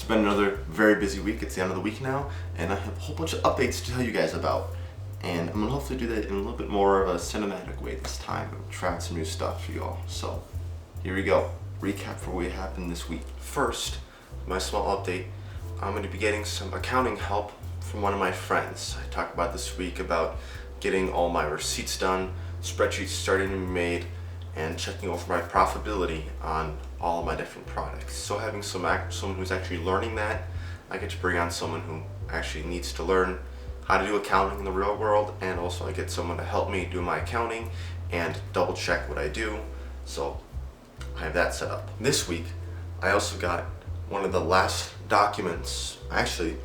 been another very busy week. It's the end of the week now, and I have a whole bunch of updates to tell you guys about. And I'm gonna hopefully do that in a little bit more of a cinematic way this time. I'm trying some new stuff for y'all. So here we go. Recap for what happened this week. First, my small update. I'm gonna be getting some accounting help from one of my friends. I talked about this week about getting all my receipts done, spreadsheets starting to be made, and checking over my profitability on all of my different products. So having someone who's actually learning that, I get to bring on someone who actually needs to learn how to do accounting in the real world, and also I get someone to help me do my accounting and double check what I do. So I have that set up. This week, I also got one of the last documents, actually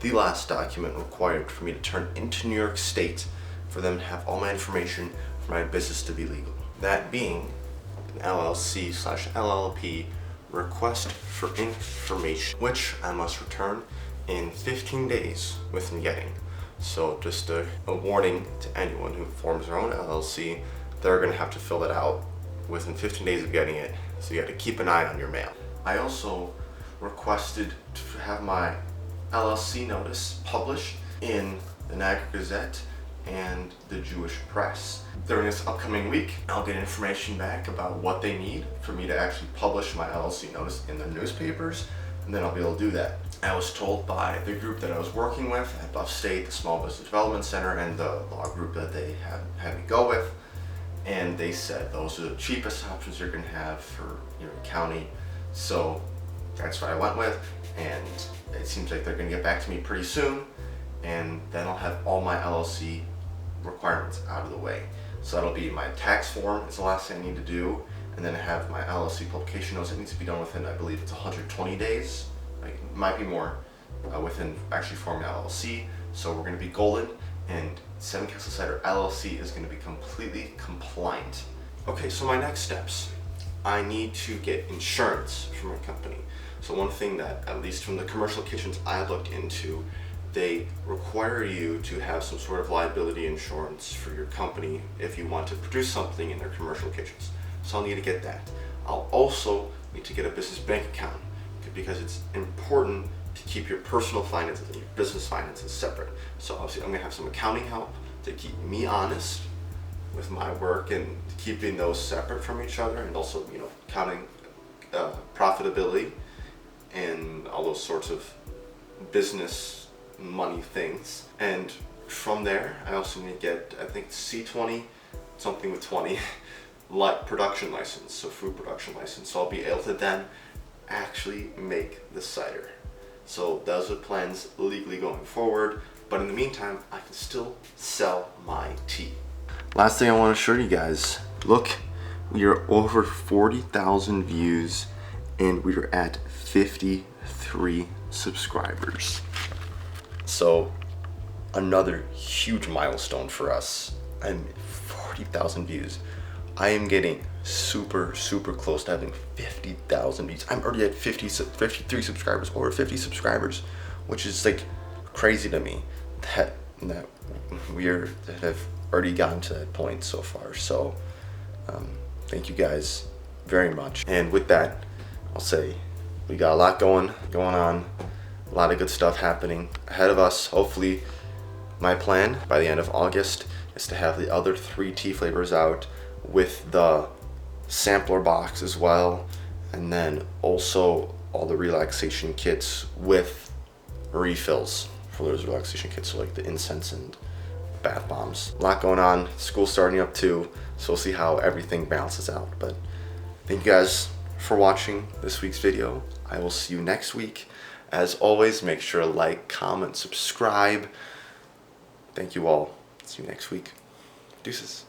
the last document required for me to turn into New York State for them to have all my information for my business to be legal. That being an LLC/LLP request for information, which I must return in 15 days within getting. So just a warning to anyone who forms their own LLC, they're gonna have to fill that out within 15 days of getting it. So you gotta keep an eye on your mail. I also requested to have my LLC notice published in the Niagara Gazette and the Jewish Press. During this upcoming week, I'll get information back about what they need for me to actually publish my LLC notice in the newspapers, and then I'll be able to do that. I was told by the group that I was working with at Buff State, the Small Business Development Center, and the law group that they had me go with, and they said those are the cheapest options you're gonna have for your county. So that's what I went with, and it seems like they're gonna get back to me pretty soon, and then I'll have all my LLC requirements out of the way. So that'll be my tax form is the last thing I need to do, and then I have my LLC publication notice. It needs to be done within, I believe it's 120 days. Like, it might be more within actually forming an LLC. So we're gonna be golden, and Seven Castle Cider LLC is gonna be completely compliant. Okay, so my next steps. I need to get insurance for my company. So one thing that, at least from the commercial kitchens I looked into, they require you to have some sort of liability insurance for your company if you want to produce something in their commercial kitchens. So I'll need to get that. I'll also need to get a business bank account because it's important to keep your personal finances and your business finances separate. So obviously I'm gonna have some accounting help to keep me honest with my work and keeping those separate from each other, and also, you know, counting profitability and all those sorts of business money things. And from there, I also need to get, I think, C20, something with 20, like production license, so food production license. So I'll be able to then actually make the cider. So those are plans legally going forward, but in the meantime, I can still sell my tea. Last thing I want to show you guys, look, we are over 40,000 views and we are at 53 subscribers. So another huge milestone for us. I'm 40,000 views. I am getting super close to having 50,000 views. I'm already at 53 subscribers, over 50 subscribers, which is like crazy to me that we have already gotten to that point so far. So thank you guys very much. And with that, I'll say we got a lot going on. A lot of good stuff happening ahead of us. Hopefully, my plan by the end of August is to have the other 3 tea flavors out with the sampler box as well, and then also all the relaxation kits with refills for those relaxation kits, so like the incense and bath bombs. A lot going on. School's starting up too, so we'll see how everything balances out. But thank you guys for watching this week's video. I will see you next week. As always, make sure to like, comment, subscribe. Thank you all. See you next week. Deuces.